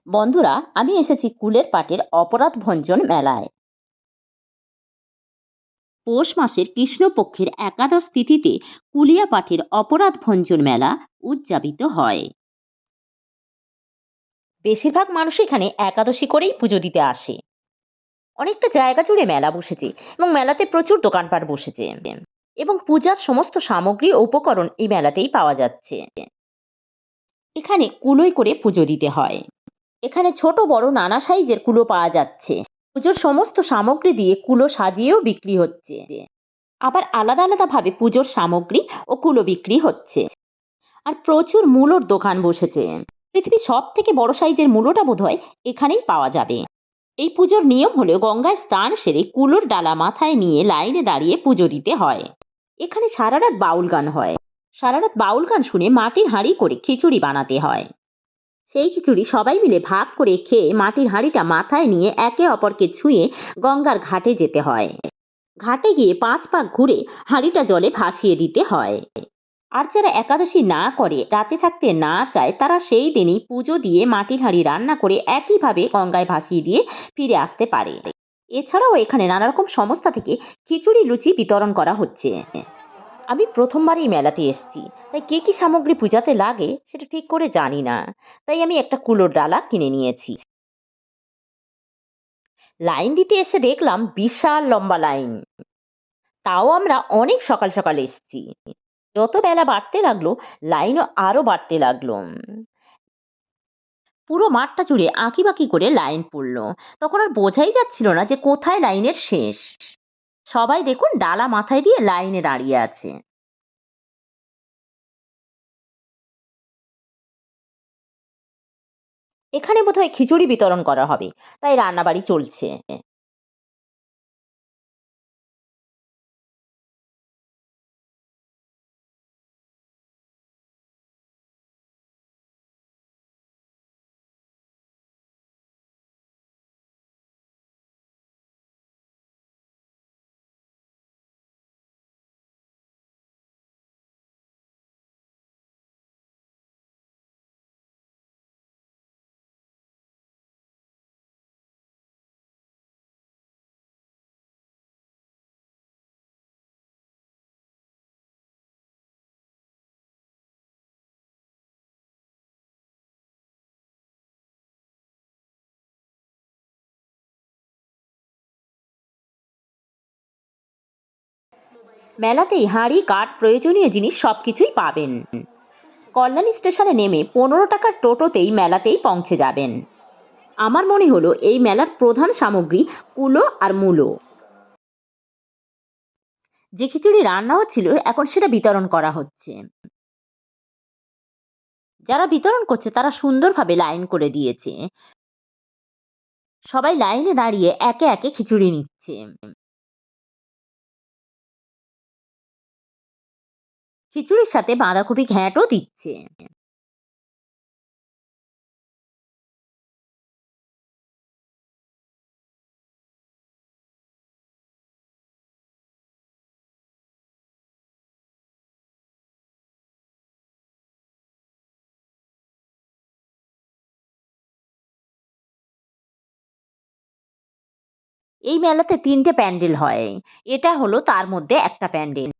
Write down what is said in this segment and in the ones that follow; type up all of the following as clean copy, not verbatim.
বন্ধুরা, আমি এসেছি কুলের পাটের অপরাধ ভঞ্জন মেলায়। পৌষ মাসের কৃষ্ণপক্ষের একাদশ তিথিতে কুলিয়া পাঠের অপরাধ ভঞ্জন মেলা উদযাপিত হয়। বেশিরভাগ মানুষ এখানে একাদশী করেই পুজো দিতে আসে। অনেকটা জায়গা জুড়ে মেলা বসেছে এবং মেলাতে প্রচুর দোকানপাট বসেছে এবং পূজার সমস্ত সামগ্রী ও উপকরণ এই মেলাতেই পাওয়া যাচ্ছে। এখানে কুলোয় করে পুজো দিতে হয়। এখানে ছোট বড় নানা সাইজের কুলো পাওয়া যাচ্ছে। পুজোর সমস্ত সামগ্রী দিয়ে কুলো সাজিয়েও বিক্রি হচ্ছে। আবার আলাদা আলাদা ভাবে পুজোর সামগ্রী ও কুলো বিক্রি হচ্ছে। আর প্রচুর মূলোর দোকান বসেছে। পৃথিবীর সব থেকে বড় সাইজের মূলোটা বোধহয় এখানেই পাওয়া যাবে। এই পুজোর নিয়ম হলো গঙ্গায় স্নান সেরে কুলোর ডালা মাথায় নিয়ে লাইনে দাঁড়িয়ে পুজো দিতে হয়। এখানে সারা রাত বাউল গান হয়। সারা রাত বাউল গান শুনে মাটির হাঁড়ি করে খিচুড়ি বানাতে হয়। সেই খিচুড়ি সবাই মিলে ভাগ করে খেয়ে মাটির হাঁড়িটা মাথায় নিয়ে একে অপরকে ছুঁয়ে গঙ্গার ঘাটে যেতে হয়। ঘাটে গিয়ে 5 পাক ঘুরে হাঁড়িটা জলে ভাসিয়ে দিতে হয়। আর যারা একাদশী না করে, রাতে থাকতে না চায়, তারা সেই দিনই পুজো দিয়ে মাটির হাঁড়ি রান্না করে একইভাবে গঙ্গায় ভাসিয়ে দিয়ে ফিরে আসতে পারে। এছাড়াও এখানে নানা রকম সংস্থা থেকে খিচুড়ি লুচি বিতরণ করা হচ্ছে। আমি প্রথমবার এই মেলাতে এসেছি, তাই কি কি সামগ্রী পূজাতে লাগে সেটা ঠিক করে জানি না। তাই আমি একটা কুলোর ডালা কিনে নিয়েছি। লাইন দিতে এসে দেখলাম বিশাল লম্বা লাইন। তাও আমরা অনেক সকাল সকাল এসেছি। যত বেলা বাড়তে লাগলো, লাইনও আরো বাড়তে লাগলো। পুরো মাঠটা জুড়ে আঁকিবাঁকি করে লাইন পড়লো। তখন আর বোঝাই যাচ্ছিল না যে কোথায় লাইনের শেষ। সবাই দেখুন ডালা মাথায় দিয়ে লাইনে দাঁড়িয়ে আছে। এখানে বোধহয় খিচুড়ি বিতরণ করা হবে, তাই রান্নাবাড়ি চলছে। মেলাতেই হাঁড়ি, কাঠ, প্রয়োজনীয় জিনিস সবকিছুই পাবেন। কল্যাণী স্টেশনে নেমে 15 টাকার টোটোতেই মেলাতেই পৌঁছে যাবেন। আমার মনে হলো এই মেলার প্রধান সামগ্রী কুলো আর মূলো। যে খিচুড়ি রান্না হচ্ছিল এখন সেটা বিতরণ করা হচ্ছে। যারা বিতরণ করছে তারা সুন্দরভাবে লাইন করে দিয়েছে। সবাই লাইনে দাঁড়িয়ে একে একে খিচুড়ি নিচ্ছে। খিচুড়ির সাথে বাঁধাকপি ঘ্যাঁটও দিচ্ছে। এই মেলাতে 3টে প্যান্ডেল হয়। এটা হলো তার মধ্যে একটা প্যান্ডেল।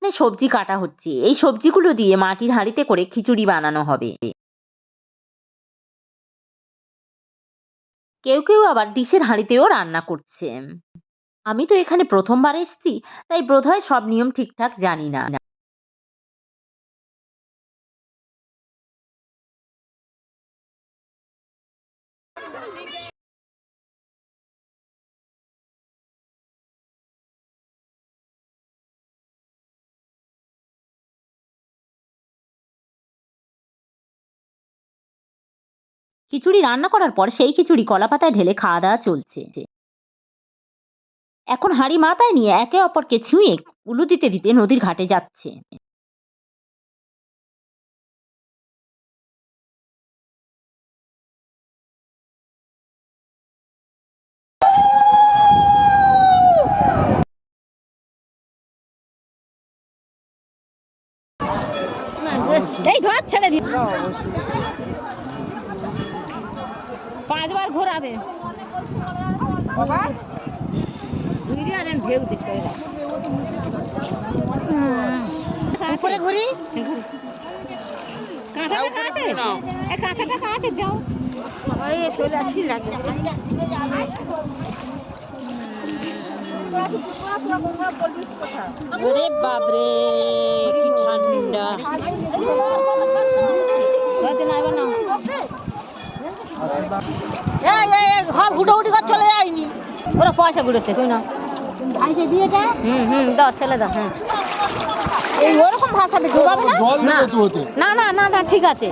এখানে সবজি কাটা হচ্ছে। এই সবজিগুলো দিয়ে মাটির হাঁড়িতে করে খিচুড়ি বানানো হবে। কেউ কেউ আবার ডিশের হাঁড়িতেও রান্না করছে। আমি তো এখানে প্রথমবার এসেছি, তাই বোধহয় সব নিয়ম ঠিকঠাক জানি না। খিচুড়ি রান্না করার পর সেই খিচুড়ি কলাপাতায় ঢেলে খাওয়া দাওয়া চলছে। এখন হাঁড়ি মাথায় নিয়ে একে অপরকে ছুঁয়ে উলু দিতে দিতে নদীর ঘাটে যাচ্ছে। এই ধর ছেড়ে দিন 5 বার ঘোরাবে উপরে ঘুরি কাঁচাটা কাটে যাও চলে আসি লাগে ওরে বাপরে কি ঠান্ডা ঘর হুটোহুটি করে চলে যায়নি ওরা পয়সা ঘুরেছে তুই না দিয়ে দা দাও ছেলে দাও এই ওরকম ভাষা ডুবাবে না না না না ঠিক আছে